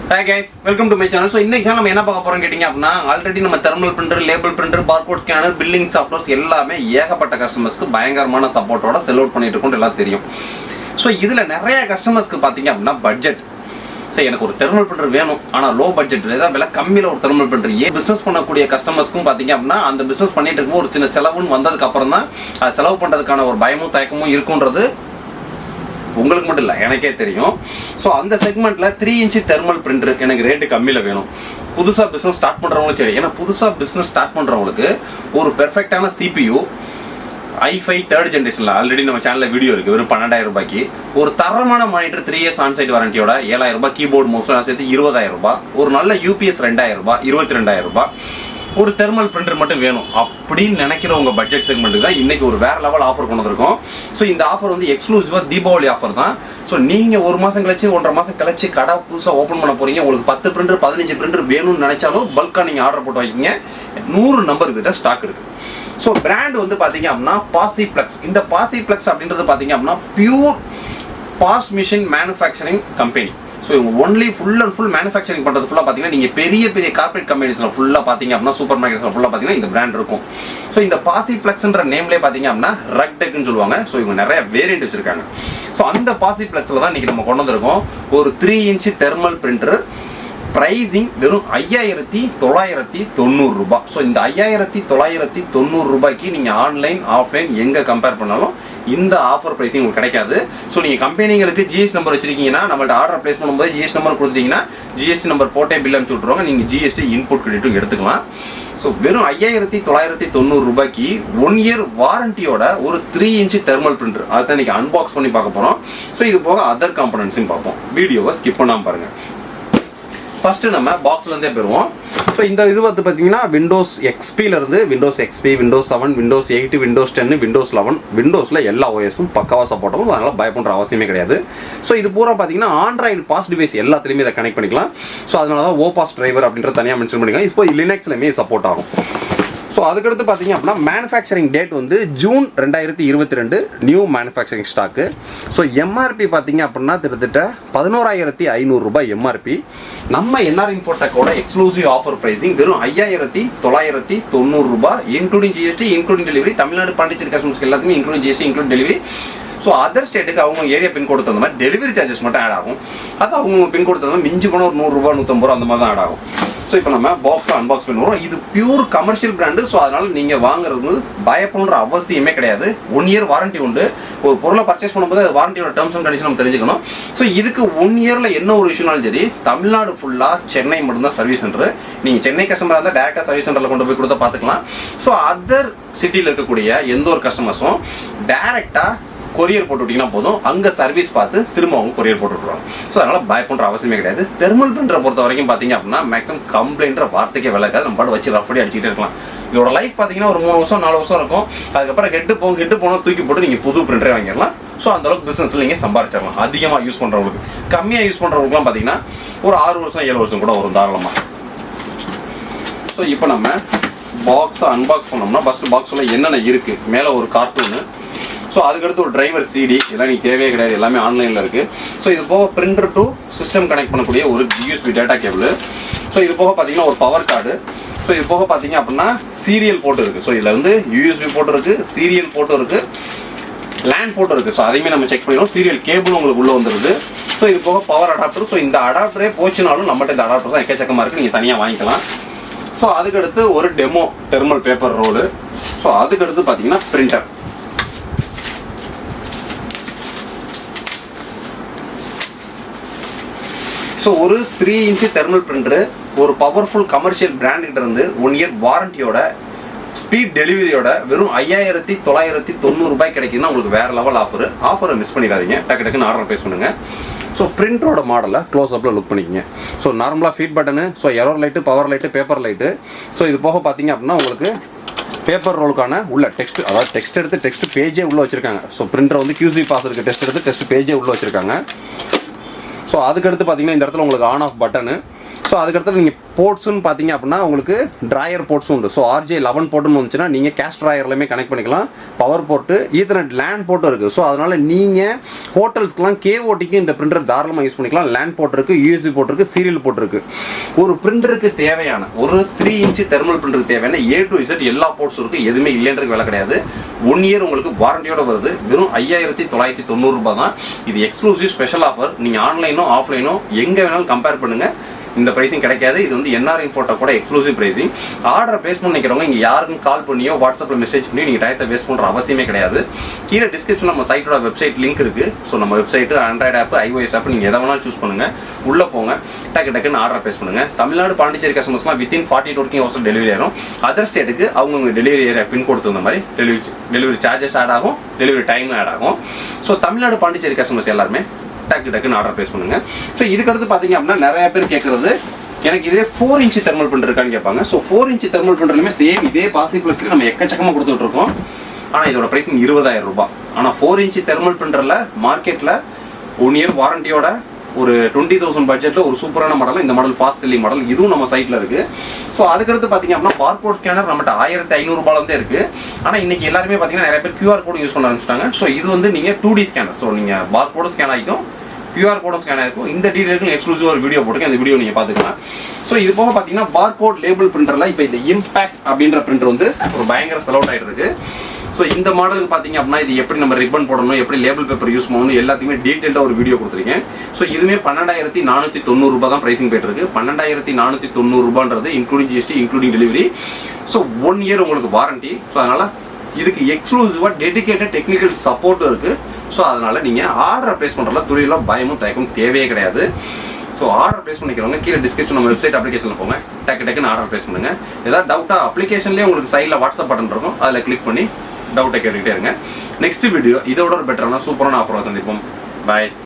Hi guys, welcome to my channel. So இன்னைக்கு நம்ம என்ன பார்க்க போறோம் கேட்டிங்க அப்படினா ஆல்ரெடி நம்ம thermal printer, label printer, barcode scanner, billing softwares எல்லாமே ஏகப்பட்ட கஸ்டமர்ஸ்க்கு பயங்கரமான சப்போர்ட்டோட செல் அவுட் பண்ணிட்டு இருக்கோம் எல்லாம் தெரியும். ஸோ இதில் நிறைய கஸ்டமர்ஸ்க்கு பார்த்தீங்க அப்படின்னா பட்ஜெட், சரி எனக்கு ஒரு தெர்மல் பிரிண்டர் வேணும் ஆனால் லோ பட்ஜெட், ஏதாவது விலை கம்மியில் ஒரு தெர்மல் பிரிண்டர் பிஸ்னஸ் பண்ணக்கூடிய கஸ்டமர்ஸ்க்கும் பார்த்தீங்க அப்படின்னா அந்த பிஸ்னஸ் பண்ணிட்டு இருக்கும் ஒரு சின்ன செலவுன்னு வந்ததுக்கு அப்புறம் தான் அது செலவு பண்ணுறதுக்கான ஒரு பயமும் தயக்கமும் இருக்குன்றது உங்களுக்கு மட்டும் இல்லை எனக்கே தெரியும். ஸோ அந்த செக்மெண்ட்டில் 3 இன்ச்சு தெர்மல் பிரிண்டர் எனக்கு ரேட்டு கம்மியில் வேணும். புதுசாக பிஸ்னஸ் ஸ்டார்ட் பண்ணுறவங்களும் சரி, ஏன்னா புதுசாக பிஸ்னஸ் ஸ்டார்ட் பண்ணுறவங்களுக்கு ஒரு பெர்ஃபெக்டான CPU i5 3rd ஜென்ரேஷனில் ஆல்ரெடி நம்ம சேனலில் வீடியோ இருக்குது, வெறும் 12,000 ரூபாய்க்கு ஒரு தரமான மானிட்டர் 3 இயர்ஸ் ஆன்சைட் வாரண்டியோட 7,000 ரூபாய், கீபோர்டு மவுஸ்லாம் சேர்த்து 20,000 ரூபாய், ஒரு நல்ல UPS 2,000 ரூபாய், 22,000 ரூபாய் ஒரு தெர்மல் பிரிண்டர் மட்டும் வேணும் அப்படின்னு நினைக்கிற உங்க பட்ஜெட் செக்மெண்ட்டுக்கு தான் இன்னைக்கு ஒரு வேற லெவல் ஆஃபர் கொண்டு வந்திருக்கோம். ஸோ இந்த ஆஃபர் வந்து எக்ஸ்க்ளூசிவா தீபாவளி ஆஃபர் தான். ஸோ நீங்க ஒரு மாசம் கழிச்சு 1.5 மாசம் கழிச்சு கடை புதுசாக ஓப்பன் பண்ண போறீங்க, உங்களுக்கு 10 பிரிண்டர் 15 பிரிண்டர் வேணும்னு நினைச்சாலும் பல்கா நீங்க ஆர்டர் போட்டு வைக்கிங்க. 100 நம்பர் கிட்ட ஸ்டாக் இருக்கு. ஸோ பிராண்ட் வந்து பாத்தீங்க அப்படின்னா POSIFLEX. இந்த POSIFLEX அப்படின்றது பாத்தீங்க அப்படின்னா pure POS machine manufacturing company. So இவங்க only full and full manufacturing பண்ணுறது ஃபுல்லாக பார்த்தீங்கன்னா நீங்கள் பெரிய பெரிய கார்பரேட் கம்பெனிஸில் ஃபுல்லாக பார்த்தீங்க அப்படின்னா சூப்பர் மார்க்கெட்ஸில் ஃபுல்லாக பார்த்தீங்கன்னா இந்த பிராண்ட் இருக்கும். ஸோ இந்த POSIFLEXன்ற நேம்லேயே பார்த்தீங்க அப்படின்னா ROUETRன்னு சொல்லுவாங்க. ஸோ இவங்க நிறைய வேரியன்ட் வச்சிருக்காங்க. ஸோ அந்த POSIFLEXல தான் இன்றைக்கி நம்ம கொண்டு வந்திருக்கோம் ஒரு 3 இன்ச்சு தெர்மல் பிரிண்டர். ப்ரைஸிங் வெறும் 5,990 ரூபாய். ஸோ இந்த 5,990 ரூபாய்க்கு நீங்கள் ஆன்லைன் ஆஃப்லைன் எங்கே கம்பேர் பண்ணாலும் இந்த ஆஃபர் ப்ரைஸிங் உங்களுக்கு கிடைக்காது. ஸோ நீங்கள் கம்பெனிங்களுக்கு ஜிஎஸ்டி நம்பர் வச்சிருக்கீங்கன்னா நம்மள்ட்ட ஆர்டர் ப்ளேஸ் பண்ணும்போது ஜிஎஸ்டி நம்பர் கொடுத்தீங்கன்னா ஜிஎஸ்டி நம்பர் போட்டே பில் அனுப்பிச்சு விட்ருவாங்க, நீங்கள் ஜிஎஸ்டி இன்புட் கிரெடிட்டும் எடுத்துக்கலாம். ஸோ வெறும் 5,990 ரூபாய்க்கு 1 இயர் வாரண்டியோட ஒரு 3 இன்ச்சு தெர்மல் பிரிண்டர் அதை தான் இன்றைக்கி அன்பாக்ஸ் பண்ணி பார்க்க போகிறோம். ஸோ இது போக அதர் காம்பனன்ட்ஸையும் பார்ப்போம். வீடியோவை ஸ்கிப் பண்ணாமல் பாருங்கள். ஃபர்ஸ்ட் நம்ம பாக்ஸ்லேருந்தே பெறுவோம். ஸோ இந்த இது வந்து பார்த்தீங்கன்னா விண்டோஸ் எக்ஸ்பியிலேருந்து Windows XP, Windows 7, Windows 8, Windows 10, Windows 11, விண்டோஸில் எல்லா ஓஎஸும் பக்காவாக சப்போர்ட் ஆகும். அதனால் பயப்படுற அவசியமே கிடையாது. ஸோ இது பூரா பார்த்தீங்கன்னா ஆண்ட்ராய்டு பாஸ் டிவைஸ் எல்லாத்துலேயுமே இதை கனெக்ட் பண்ணிக்கலாம். ஸோ அதனால தான் ஓபாஸ் டிரைவர் அப்படின்ற தனியாக மென்ஷன் பண்ணிக்கலாம். இப்போ லினக்ஸ்லையுமே சப்போர்ட் ஆகும். ஸோ அதுக்கடுத்து பார்த்தீங்க அப்படின்னா மேனுஃபேக்சரிங் டேட் வந்து June 2022 new manufacturing stock. So MRP பார்த்தீங்க அப்படின்னா கிட்டத்தட்ட 11,500 ரூபாய் எம்ஆர்பி. நம்ம என்ஆர் இன்ஃபோடெக்கோட எக்ஸ்க்ளூசிவ் ஆஃபர் ப்ரைஸிங் வெறும் 5,990 ரூபாய் including GST, including delivery. Tamil Nadu Pondicherry கஸ்டமர்ஸ்க்கு எல்லாத்துக்குமே including GST, including delivery. So other ஸ்டேட்டுக்கு அவங்க ஏரியா பின்கோடு தகுந்த மாதிரி டெலிவரி சார்ஜஸ் மட்டும் ஆட் ஆகும். அது அவங்க பின்கோடு தகுந்த மாதிரி மிஞ்சி போனால் ஒரு 100 ரூபா 150 ரூபா அந்த மாதிரி தான் ஆட் ஆகும். ஸோ இப்போ நம்ம பாக்ஸை அன்பாக்ஸ் பண்ணுவோம். இது பியூர் கமர்ஷியல் பிராண்டு. ஸோ அதனால் நீங்கள் வாங்குறது பயப்படுற அவசியமே கிடையாது. 1 இயர் வாரண்டி உண்டு. ஒரு பொருளை பர்ச்சேஸ் பண்ணும்போது அது வாரண்டியோட டேர்ம்ஸ் அண்ட் கண்டிஷன் நம்ம தெரிஞ்சுக்கணும். ஸோ இதுக்கு 1 இயரில் என்ன ஒரு இஷ்யூனாலும் சரி, தமிழ்நாடு ஃபுல்லாக சென்னை மட்டும்தான் சர்வீஸ் சென்டர். நீங்கள் சென்னை கஸ்டமராக இருந்தால் டேரெக்டாக சர்வீஸ் சென்டரில் கொண்டு போய் கொடுத்தா பார்த்துக்கலாம். ஸோ அதர் சிட்டியில் இருக்கக்கூடிய எந்த ஒரு கஸ்டமர்ஸும் டேரெக்டாக கொரியர் போட்டு விட்டிங்கன்னா போதும், அங்கே சர்வீஸ் பார்த்து திரும்ப அவங்க கொரியர் போட்டு விட்ருவாங்க. ஸோ அதனால் பயப்படுற அவசியமே கிடையாது. தெர்மல் பிரிண்டரை பொறுத்த வரைக்கும் பார்த்தீங்க அப்படின்னா மேக்ஸிமம் கம்ப்ளைண்ட்ற வார்த்தைக்கே விளக்காது. நம்ம பாட்டு வச்சு ரஃபடி அடிச்சுட்டே இருக்கலாம். இதோட லைஃப் பார்த்தீங்கன்னா ஒரு 3 வருஷம் 4 வருஷம் இருக்கும். அதுக்கப்புறம் ஹெட்டு போனால் தூக்கி போட்டு நீங்கள் புது பிரிண்டரே வாங்கிடலாம். ஸோ அந்தளவுக்கு பிஸ்னஸில் நீங்கள் சம்பாதிச்சிடலாம். அதிகமாக யூஸ் பண்ணுறவங்களுக்கு, கம்மியாக யூஸ் பண்ணுறவங்களுக்குலாம் பார்த்தீங்கன்னா ஒரு 6 வருஷம் 7 வருஷம் கூட வரும் தாராளமாக. ஸோ இப்போ நம்ம பாக்ஸை அன்பாக்ஸ் பண்ணோம்னா ஃபஸ்ட்டு பாக்ஸில் என்னென்ன இருக்குது, மேலே ஒரு கார்ட்டூனு, ஸோ அதுக்கடுத்து ஒரு டிரைவர் சிடி, இதெல்லாம் நீங்கள் தேவையே கிடையாது, எல்லாமே ஆன்லைனில் இருக்குது. ஸோ இது போக பிரிண்டர் டு சிஸ்டம் கனெக்ட் பண்ணக்கூடிய ஒரு USB டேட்டா கேபிள். ஸோ இது போக பார்த்தீங்கன்னா ஒரு பவர் கார்டு. ஸோ இது போக பார்த்தீங்க அப்படின்னா சீரியல் போர்ட்டு இருக்குது. ஸோ இதில் வந்து USB போர்ட்டு இருக்குது, சீரியல் போர்ட்டும் இருக்குது, லேண்ட் போர்ட்டும் இருக்குது. ஸோ அதையுமே நம்ம செக் பண்ணிடுவோம். சீரியல் கேபிளும் உங்களுக்கு உள்ளே வந்துடுது. ஸோ இது போக பவர் அடாப்டர். ஸோ இந்த அடாப்டரே போச்சுனாலும் நம்மகிட்ட இந்த அடாப்டர் தான் எக்கச்சக்கமாக இருக்குது, நீங்கள் தனியாக வாங்கிக்கலாம். ஸோ அதுக்கடுத்து ஒரு demo thermal paper roll. So அதுக்கடுத்து பார்த்தீங்கன்னா பிரிண்டர். ஸோ ஒரு 3 இன்ச்சு தெர்மல் பிரிண்டரு ஒரு பவர்ஃபுல் கமர்ஷியல் பிராண்ட்கிட்ட இருந்து 1 இயர் வாரண்டியோட ஸ்பீட் டெலிவரியோட வெறும் 5,990 ரூபாய் கிடைக்குதுன்னா உங்களுக்கு வேறு லெவல் ஆஃபரை மிஸ் பண்ணிடாதீங்க. டக்குன்னு ஆர்டர் ப்ளேஸ் பண்ணுங்கள். ஸோ பிரிண்டரோட மாடலை க்ளோஸ்அப்பில் லுக் பண்ணிக்கங்க. ஸோ நார்மலாக feed button, so error light, power light, paper light. So இது போக பார்த்தீங்க அப்படின்னா உங்களுக்கு பேப்பர் ரோலுக்கான உள்ள டெக்ஸ்ட், அதாவது டெக்ஸ்ட் எடுத்து டெக்ஸ்ட் பேஜே உள்ளே வச்சுருக்காங்க. ஸோ பிரிண்டர் வந்து QC பாஸ் இருக்குது, டெஸ்ட் எடுத்து டெஸ்ட் பேஜே உள்ளே வச்சுருக்காங்க. ஸோ அதுக்கடுத்து பார்த்தீங்கன்னா இந்த இடத்துல உங்களுக்கு ஆன் ஆஃப் பட்டனு. ஸோ அதுக்கடுத்து நீங்கள் போர்ட்ஸ்னு பார்த்தீங்க அப்படின்னா உங்களுக்கு ட்ராயர் போர்ட்ஸும் உண்டு. ஸோ RJ11 போர்ட்டுன்னு வந்துச்சுன்னா நீங்கள் கேஷ் ட்ராயர்லையுமே கனெக்ட் பண்ணிக்கலாம். பவர் போர்ட்டு, ஈத்தர்நெட் லேண்ட் போர்ட்டும் இருக்குது. ஸோ அதனால் நீங்கள் ஹோட்டல்ஸ்க்குலாம் KOTக்கு இந்த பிரிண்டர் தாராளமாக யூஸ் பண்ணிக்கலாம். லேண்ட் போர்ட் இருக்குது, USB போர்ட் இருக்குது, சீரியல் போர்ட் இருக்குது. ஒரு பிரிண்டருக்கு தேவையான ஒரு 3 இன்ச் தெர்மல் பிரிண்டருக்கு தேவையான A to Z எல்லா போர்ட்ஸும் இருக்குது. எதுவுமே இல்லைன்றது வேலை கிடையாது. 1 இயர் உங்களுக்கு வாரண்டியோட வருது. வெறும் 5990 ரூபாய் தான். இது எக்ஸ்க்ளூசிவ் ஸ்பெஷல் ஆஃபர். நீங்கள் ஆன்லைனோ ஆஃப்லைனோ எங்கே வேணாலும் கம்பேர் பண்ணுங்கள், இந்த பிரைசிங் கிடைக்காது. இது வந்து NR இன்ஃபோட்டோ கூட எக்ஸ்க்ளூசிவ் பிரைசிங். ஆர்டர் பேஸ் பண்ண நினைக்கிறவங்க இங்கே யாருக்கும் கால் பண்ணியோ வாட்ஸ்அப்பில் மெசேஜ் பண்ணி நீங்கள் டயத்தை வேஸ்ட் பண்ணுற அவசியமே கிடையாது. கீழே டிஸ்கிரிப்ஷன் நம்ம சைட்டோட வெப்சைட் லிங்க் இருக்குது. ஸோ நம்ம website android app, iOS app நீங்கள் எதை வேணாலும் சூஸ் பண்ணுங்கள். உள்ளே போங்க, டக்குன்னு ஆர்டர் பேஸ் பண்ணுங்கள். தமிழ்நாடு பாண்டிச்சேரி கஸ்டமர்ஸ்லாம் வித்தின் 48 ஒர்க்கிங் ஹவர்ஸில் டெலிவரி ஆகும். அதர் ஸ்டேட்டுக்கு அவங்கவுங்க டெலிவரி ஏரியா பின்கோடு தகுந்த மாதிரி டெலிவரி சார்ஜஸ் ஆட் ஆகும், டெலிவரி டைம் ஆட் ஆகும். ஸோ தமிழ்நாடு பாண்டிச்சேரி கஸ்டமர்ஸ் எல்லாருமே டக்குன்னு ஆர்டர் பேஸ் பண்ணுங்க. ஸோ இதுக்கடுத்து பார்த்தீங்க அப்படின்னா நிறைய பேர் கேட்குறது, எனக்கு இதே 4 இன்ச் தெர்மல் பிரிண்டர் இருக்கான்னு கேட்பாங்க. ஸோ 4 இன்ச் தெர்மல் பிரிண்டர்லையுமே சேம் இதே POSIFLEXக்கு நம்ம எக்கச்சக்கமாக கொடுத்துட்டு இருக்கோம். ஆனால் இதோட ப்ரைஸிங் 20,000 ரூபாய். ஆனால் 4 இன்ச் தெர்மல் பிரிண்டரில் மார்க்கெட்டில் 1 இயர் வாரண்டியோட ஒரு 20,000 பட்ஜெட்டில் ஒரு சூப்பரான மாடல். இந்த மாடல் ஃபாஸ்ட் செல்லிங் மாடல், இதுவும் நம்ம சைட்டில் இருக்குது. ஸோ அதுக்கடுத்து பார்த்தீங்க அப்படின்னா பார்கோட் ஸ்கேனர் நம்மகிட்ட 1500 ரூபாயிலேருந்தே இருக்குது. ஆனால் இன்னைக்கு எல்லாருமே பார்த்தீங்கன்னா நிறைய பேர் QR கோடு யூஸ் பண்ண ஆரம்பிச்சிட்டாங்க. ஸோ இது வந்து நீங்கள் 2D ஸ்கேனர். ஸோ நீங்கள் பார்கோடு ஸ்கேன் ஆகிக்கும், QR கோடும் ஸ்கேன் ஆகிருக்கும். இந்த டீட்டெயிலுக்கு எக்ஸ்க்ளூசிவ் ஒரு வீடியோ போட்டுருக்கேன், அந்த வீடியோ நீங்கள் பார்த்துக்கலாம். ஸோ இது போக பார்த்தீங்கன்னா பார்கோட் லேபிள் பிரிண்டரில் இப்போ இந்த இம்பாக்ட் அப்படின்ற பிரிண்டர் வந்து ஒரு பயங்கர செலவுட் ஆகிட்டு இருக்கு. ஸோ இந்த மாடலுக்கு பார்த்தீங்க அப்படின்னா இது எப்படி நம்ம ரிப்பன் போடணும், எப்படி லேபிள் பேப்பர் யூஸ் பண்ணணும் எல்லாத்தையுமே டீட்டெயிலாக ஒரு வீடியோ கொடுத்துருக்கேன். ஸோ இதுவுமே 12,490 ரூபாய் தான் ப்ரைசிங் போயிட்டு இருக்கு. 12,490 ரூபான்றது including GST, including delivery. So 1 year உங்களுக்கு வாரண்டி. ஸோ அதனால் இதுக்கு எக்ஸ்க்ளூசிவாக டெடிகேட்டட் டெக்னிக்கல் சப்போர்ட்டும் இருக்குது. ஸோ அதனால் நீங்கள் ஆர்டர் ப்ளேஸ் பண்ணுறதுல துறையில் பயமும் தயக்கும் தேவையே கிடையாது. ஸோ ஆர்டர் ப்ளேஸ் பண்ணிக்கிறவங்க கீழே டிஸ்கிரிப்ஷன் நம்ம வெப்சைட் அப்ளிகேஷனில் போங்க, டக்குன்னு ஆர்டர் ப்ளேஸ் பண்ணுங்கள். ஏதாவது டவுட்டாக அப்ளிகேஷன்லேயே உங்களுக்கு சைடில் வாட்ஸ்அப் பட்டன் இருக்கும், அதில் கிளிக் பண்ணி டவுட்டை கேட்டுக்கிட்டே இருங்க. நெக்ஸ்ட் வீடியோ இதோட ஒரு பெட்டரான சூப்பரான ஆஃபராக சந்திப்போம். பாய்.